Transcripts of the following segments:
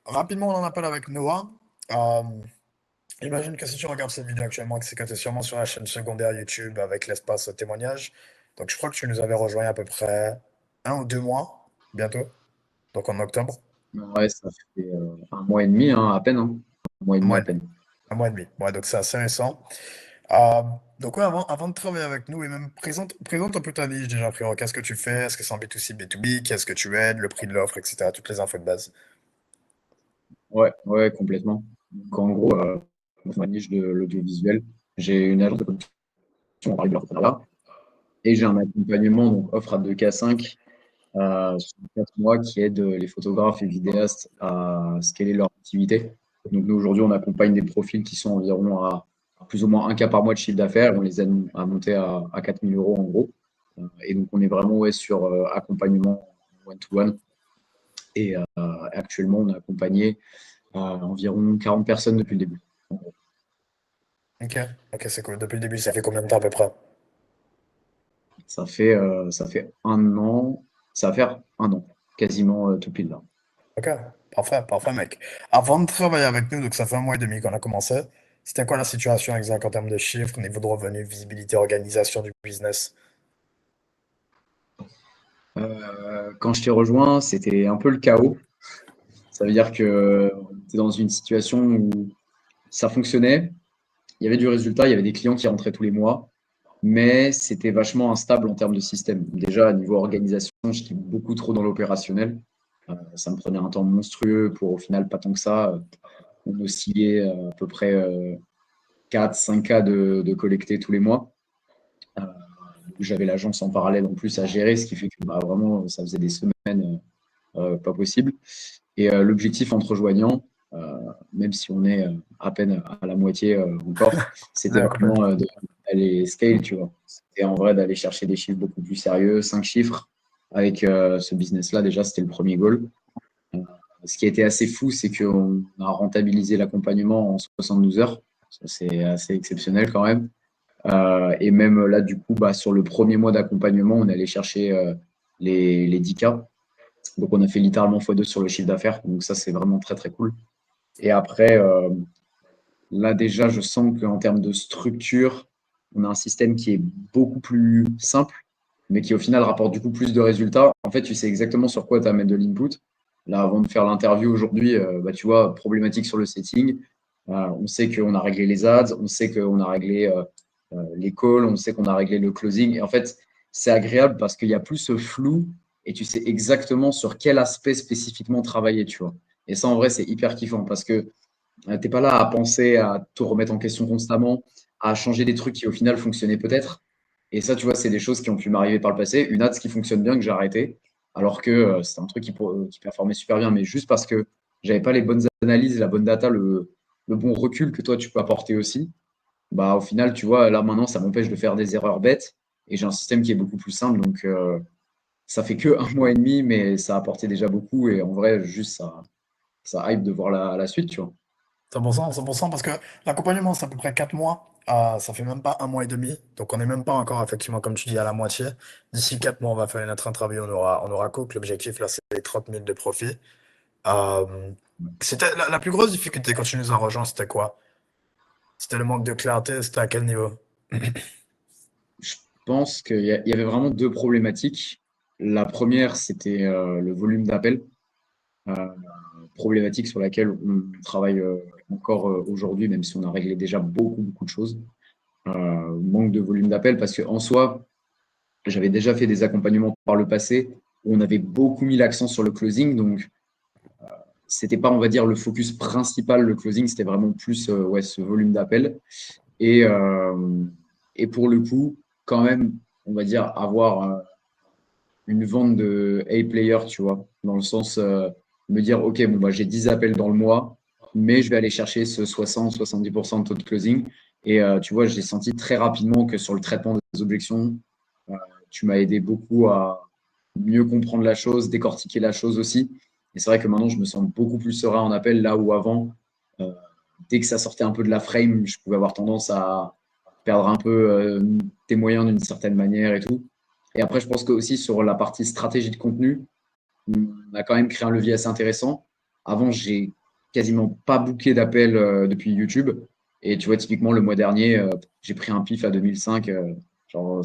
Rapidement, on en appelle avec Noah. Euh, Imagine que si tu regardes cette vidéo actuellement, c'est que tu es sûrement sur la chaîne secondaire YouTube avec l'espace témoignage. Donc, je crois que tu nous avais rejoint à peu près 1 ou 2 mois, bientôt, donc en octobre. Ouais, ça fait 1 mois et demi, hein, à peine. Hein. 1 mois et demi Un mois à et demi. peine. 1 mois et demi. Ouais, donc c'est assez récent. Euh, donc, ouais, avant de travailler avec nous, et même présente un peu ta niche déjà, frérot. Qu'est-ce que tu fais? Est-ce que c'est en B2C, B2B? Qu'est-ce que tu aides? Le prix de l'offre, etc. Toutes les infos de base. Ouais, ouais, complètement. Donc, en gros, dans ma niche de l'audiovisuel, j'ai une agence de production en Paris de l'entrepreneuriat et j'ai un accompagnement, donc offre à 2K5 sur 4 mois qui aide les photographes et vidéastes à scaler leur activité. Donc, nous, aujourd'hui, on accompagne des profils qui sont environ à plus ou moins 1K par mois de chiffre d'affaires. On les aide à monter à 4 000 euros en gros. Et donc, on est vraiment ouais, sur accompagnement one-to-one. Et actuellement, on a accompagné environ 40 personnes depuis le début. Ok, ok, c'est cool. Depuis le début, ça fait combien de temps à peu près? Ça fait 1 an, ça va faire 1 an, quasiment tout pile là. Ok, parfait, parfait, mec. Avant de travailler avec nous, donc ça fait 1 mois et demi qu'on a commencé, c'était quoi la situation exacte en termes de chiffres, niveau de revenus, visibilité, organisation du business? Quand je t'ai rejoint, c'était un peu le chaos. Ça veut dire que on était dans une situation où ça fonctionnait, il y avait du résultat, il y avait des clients qui rentraient tous les mois, mais c'était vachement instable en termes de système. Déjà, à niveau organisation, j'étais beaucoup trop dans l'opérationnel. Ça me prenait un temps monstrueux pour au final pas tant que ça. On oscillait à peu près 4-5K de collectés tous les mois. Euh, J'avais l'agence en parallèle en plus à gérer, ce qui fait que bah, vraiment, ça faisait des semaines pas possible. Et l'objectif en te rejoignant, euh, même si on est à peine à la moitié encore, c'était Ouais, vraiment complètement. d'aller scale, tu vois. C'était en vrai d'aller chercher des chiffres beaucoup plus sérieux, 5 chiffres. Avec ce business-là, déjà, c'était le premier goal. Euh, Ce qui a été assez fou, c'est qu'on a rentabilisé l'accompagnement en 72 heures. Ça, c'est assez exceptionnel quand même. Et même là, du coup, bah, sur le premier mois d'accompagnement, on est allé chercher les 10K. Donc, on a fait littéralement x2 sur le chiffre d'affaires. Donc, ça, c'est vraiment très, très cool. Et après, là, déjà, je sens qu'en termes de structure, on a un système qui est beaucoup plus simple, mais qui au final rapporte du coup plus de résultats. En fait, tu sais exactement sur quoi tu vas mettre de l'input. Là, avant de faire l'interview aujourd'hui, bah, tu vois, problématique sur le setting. On sait qu'on a réglé les ads, on sait qu'on a réglé les calls, on sait qu'on a réglé le closing. Et en fait, c'est agréable parce qu'il n'y a plus ce flou et tu sais exactement sur quel aspect spécifiquement travailler, tu vois. Et ça, en vrai, c'est hyper kiffant parce que t'es pas là à penser à tout remettre en question constamment, à changer des trucs qui au final fonctionnaient peut-être. Et ça, tu vois, c'est des choses qui ont pu m'arriver par le passé. Une ads qui fonctionne bien que j'ai arrêté, alors que c'est un truc qui performait super bien, mais juste parce que j'avais pas les bonnes analyses, la bonne data, le bon recul que toi tu peux apporter aussi. Bah au final, tu vois, là maintenant, ça m'empêche de faire des erreurs bêtes et j'ai un système qui est beaucoup plus simple. Donc ça fait que 1 mois et demi, mais ça a apporté déjà beaucoup et en vrai, juste ça hype de voir la suite, tu vois. 100%, 100%, parce que l'accompagnement, c'est à peu près 4 mois. Ça fait même pas 1 mois et demi. Donc, on n'est même pas encore, effectivement, comme tu dis, à la moitié. D'ici 4 mois, on va faire notre interview. On aura cook. L'objectif, là, c'est les 30 000 de profit. Euh, C'était la plus grosse difficulté quand tu nous as rejoint, c'était quoi? C'était le manque de clarté. C'était à quel niveau? Je pense qu'il y avait vraiment deux problématiques. La première, c'était le volume d'appels, euh, problématique sur laquelle on travaille encore aujourd'hui, même si on a réglé déjà beaucoup, beaucoup de choses. Manque de volume d'appels parce qu'en soi, j'avais déjà fait des accompagnements par le passé où on avait beaucoup mis l'accent sur le closing. Donc, c'était pas, on va dire, le focus principal, le closing, c'était vraiment plus ouais, ce volume d'appels. Et, euh, et pour le coup, quand même, on va dire, avoir une vente de A-player, tu vois, dans le sens me dire, OK, bon, bah, j'ai 10 appels dans le mois, mais je vais aller chercher ce 60-70% de taux de closing. Et tu vois, j'ai senti très rapidement que sur le traitement des objections, euh, tu m'as aidé beaucoup à mieux comprendre la chose, décortiquer la chose aussi. Et c'est vrai que maintenant, je me sens beaucoup plus serein en appel, là où avant, euh, dès que ça sortait un peu de la frame, je pouvais avoir tendance à perdre un peu tes moyens d'une certaine manière et tout. Et après, je pense que aussi sur la partie stratégie de contenu, on a quand même créé un levier assez intéressant. avant, j'ai quasiment pas booké d'appels depuis YouTube. Et tu vois, typiquement, le mois dernier, j'ai pris un pif à 2005. Genre,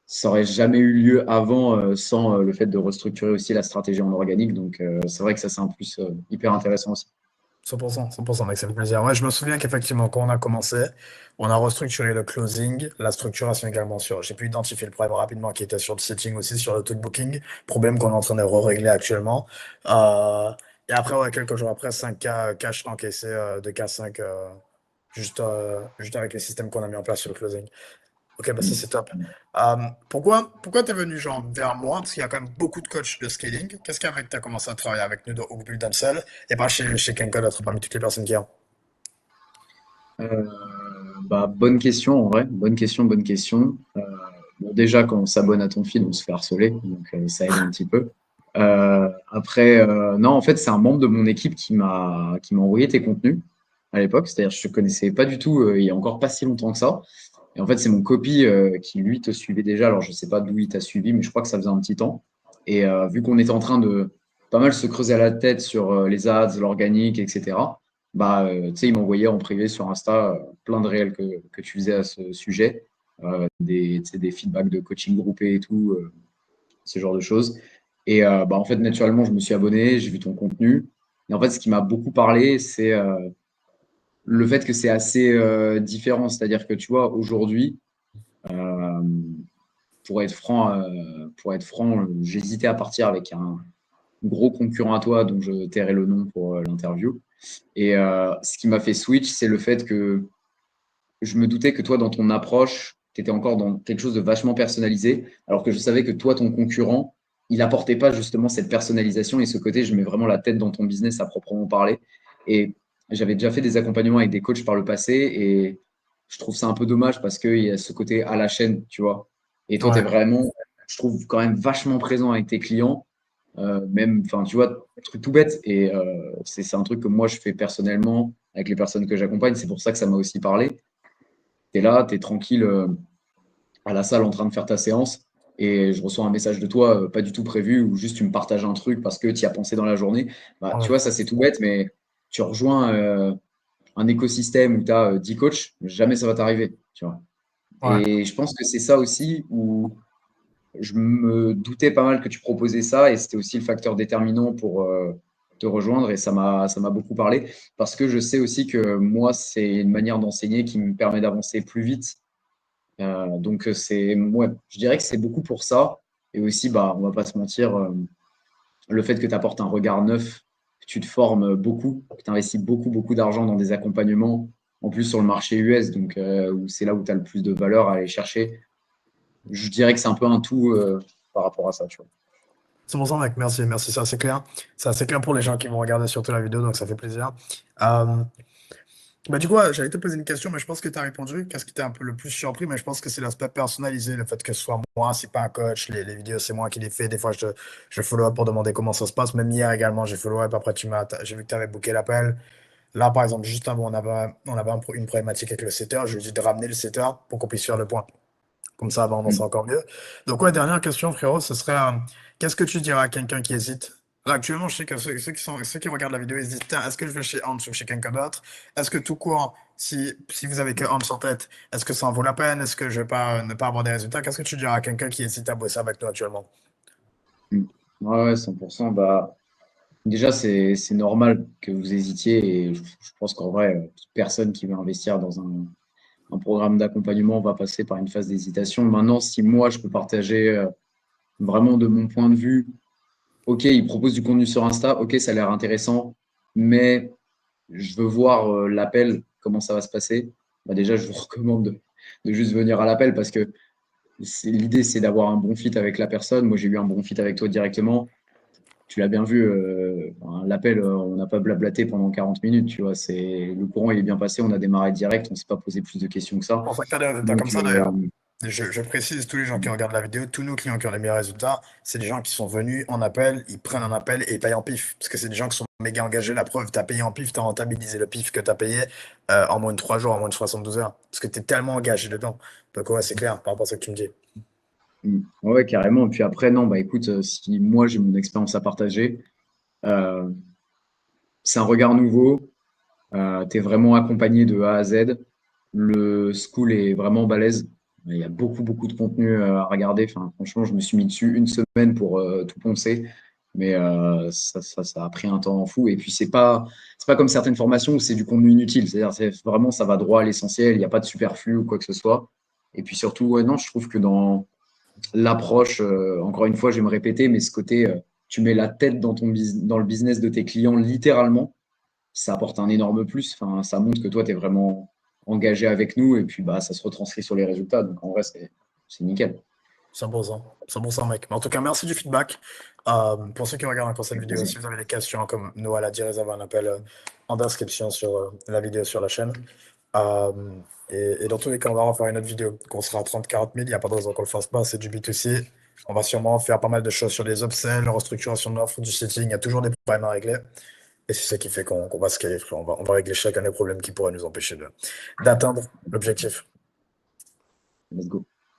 ça aurait jamais eu lieu avant sans le fait de restructurer aussi la stratégie en organique. Donc, c'est vrai que ça, c'est un plus hyper intéressant aussi. 100%, 100%, mec, ça fait plaisir. Ouais, je me souviens qu'effectivement, quand on a commencé, on a restructuré le closing, la structuration également sur. J'ai pu identifier le problème rapidement qui était sur le setting aussi, sur le taux de booking. Problème qu'on est en train de régler actuellement. Euh, et après, ouais, quelques jours après, 5K cash encaissé de K5, juste avec les systèmes qu'on a mis en place sur le closing. Ok, bah ça Mm. c'est top. Pourquoi t'es venu genre vers moi? Parce qu'il y a quand même beaucoup de coachs de scaling. Qu'est-ce qui a fait que t'as commencé à travailler avec nous au plus d'un seul et pas chez quelqu'un d'autre parmi toutes les personnes qui ont? Euh, Bah, bonne question, en vrai. Bonne question, bonne question. Bon, déjà, quand on s'abonne à ton feed, on se fait harceler, donc ça aide un petit peu. Après, non, en fait, c'est un membre de mon équipe qui m'a envoyé tes contenus à l'époque. C'est-à-dire, je te connaissais pas du tout il y a encore pas si longtemps que ça. Et en fait, c'est mon copie qui, lui, te suivait déjà. Alors, je sais pas d'où il t'a suivi, mais je crois que ça faisait un petit temps. Et vu qu'on était en train de pas mal se creuser à la tête sur les ads, l'organique, etc., bah, tu sais, il m'envoyait en privé sur Insta plein de réels que tu faisais à ce sujet, tu sais, des feedbacks de coaching groupé et tout, ce genre de choses. Et bah, en fait, naturellement, je me suis abonné, j'ai vu ton contenu. Et en fait, ce qui m'a beaucoup parlé, c'est le fait que c'est assez différent. C'est-à-dire que tu vois, aujourd'hui, euh, pour être franc, j'hésitais à partir avec un gros concurrent à toi, dont je tairai le nom pour l'interview. Et ce qui m'a fait switch, c'est le fait que je me doutais que toi, dans ton approche, tu étais encore dans quelque chose de vachement personnalisé, alors que je savais que toi, ton concurrent, il apportait pas justement cette personnalisation et ce côté, je mets vraiment la tête dans ton business à proprement parler. Et j'avais déjà fait des accompagnements avec des coachs par le passé et je trouve ça un peu dommage parce qu'il y a ce côté à la chaîne, tu vois. Et toi, tu es Ouais, vraiment, je trouve, quand même vachement présent avec tes clients, même, enfin, tu vois, truc tout bête. Et c'est un truc que moi, je fais personnellement avec les personnes que j'accompagne. C'est pour ça que ça m'a aussi parlé. Tu es là, tu es tranquille à la salle en train de faire ta séance et je reçois un message de toi pas du tout prévu ou juste tu me partages un truc parce que tu y as pensé dans la journée. Bah, tu ouais, vois, ça c'est tout bête, mais tu rejoins un écosystème où tu as 10 coachs, jamais ça va t'arriver. Tu vois. ouais. Et je pense que c'est ça aussi où je me doutais pas mal que tu proposais ça et c'était aussi le facteur déterminant pour te rejoindre et ça m'a beaucoup parlé parce que je sais aussi que moi, c'est une manière d'enseigner qui me permet d'avancer plus vite donc, ouais, je dirais que c'est beaucoup pour ça. Et aussi, bah, on va pas se mentir, le fait que tu apportes un regard neuf, que tu te formes beaucoup, que tu investis beaucoup, beaucoup d'argent dans des accompagnements, en plus sur le marché US, donc où c'est là où tu as le plus de valeur à aller chercher. Je dirais que c'est un peu un tout par rapport à ça, tu vois. 100%, mec, merci, merci, ça c'est clair. Ça c'est clair pour les gens qui vont regarder surtout la vidéo, donc ça fait plaisir. Euh, Bah, du coup, ouais, j'allais te poser une question, mais je pense que tu as répondu. Qu'est-ce qui t'a un peu le plus surpris? Mais je pense que c'est l'aspect personnalisé, le fait que ce soit moi, c'est pas un coach. Les vidéos, c'est moi qui les fais. Des fois, je follow up pour demander comment ça se passe. Même hier également, j'ai follow up. Après, j'ai vu que tu avais booké l'appel. Là, par exemple, juste avant, on avait une problématique avec le setter. Je lui ai dit de ramener le setter pour qu'on puisse faire le point. Comme ça, bah, on en sera Mm. encore mieux. Donc, ouais, dernière question, frérot, ce serait qu'est-ce que tu dirais à quelqu'un qui hésite? Là, actuellement, je sais que ceux qui regardent la vidéo, ils se disent, tiens, est-ce que je vais chez Hans ou chez quelqu'un d'autre? Est-ce que tout court, si vous avez que Hans en tête, est-ce que ça en vaut la peine? Est-ce que je vais pas ne pas avoir des résultats? Qu'est-ce que tu dirais à quelqu'un qui hésite à bosser avec nous actuellement? Mm. Ouais, ouais, 100%. Bah, déjà, c'est normal que vous hésitiez et je pense qu'en vrai, toute personne qui veut investir dans un programme d'accompagnement va passer par une phase d'hésitation. Maintenant, si moi, je peux partager vraiment de mon point de vue, ok, il propose du contenu sur Insta, ok, ça a l'air intéressant, mais je veux voir l'appel, comment ça va se passer. Bah déjà, je vous recommande de juste venir à l'appel parce que l'idée, c'est d'avoir un bon fit avec la personne. Moi, j'ai eu un bon fit avec toi directement. Tu l'as bien vu, enfin, l'appel, on n'a pas blablaté pendant 40 minutes, tu vois. Le courant, il est bien passé, on a démarré direct, on ne s'est pas posé plus de questions que ça. Pour ça que tu as des résultats comme Donc, ça, d'ailleurs. Je précise, tous les gens qui regardent la vidéo, tous nos clients qui ont les meilleurs résultats, c'est des gens qui sont venus en appel, ils prennent un appel et ils payent en pif. Parce que c'est des gens qui sont méga engagés. La preuve, tu as payé en pif, tu as rentabilisé le pif que tu as payé en moins de 3 jours, en moins de 72 heures. Parce que tu es tellement engagé dedans. Donc, ouais, c'est clair par rapport à ce que tu me dis. ouais, carrément. Et puis après, non, bah écoute, si moi j'ai mon expérience à partager, euh, c'est un regard nouveau. Tu es vraiment accompagné de A à Z. Le school est vraiment balèze. Il y a beaucoup, beaucoup de contenu à regarder. Enfin, franchement, je me suis mis dessus une semaine pour tout poncer. Mais ça a pris un temps fou. Et puis, c'est pas comme certaines formations où c'est du contenu inutile. C'est-à-dire, c'est vraiment, ça va droit à l'essentiel. Il n'y a pas de superflu ou quoi que ce soit. Et puis surtout, ouais, non, je trouve que dans l'approche, encore une fois, je vais me répéter, mais ce côté, tu mets la tête dans le business de tes clients littéralement, ça apporte un énorme plus. Enfin, ça montre que toi, tu es vraiment engagé avec nous et puis bah, ça se retranscrit sur les résultats. Donc en vrai, c'est nickel. 100%, 100% mec. Mais en tout cas, merci du feedback. Pour ceux qui regardent encore cette Avec vidéo, plaisir. si vous avez des questions, comme Noah l'a dit, réservez un appel en description sur la vidéo sur la chaîne. Euh, et dans tous les cas, on va refaire une autre vidéo. Qu'on sera à 30-40 000, il n'y a pas de raison qu'on le fasse pas, c'est du B2C. On va sûrement faire pas mal de choses sur les upsells, restructuration d'offres, du setting. Il y a toujours des problèmes à régler. Et c'est ça qui fait qu'on va scaler, frère. On va régler chacun des problèmes qui pourraient nous empêcher d'atteindre l'objectif. Let's go.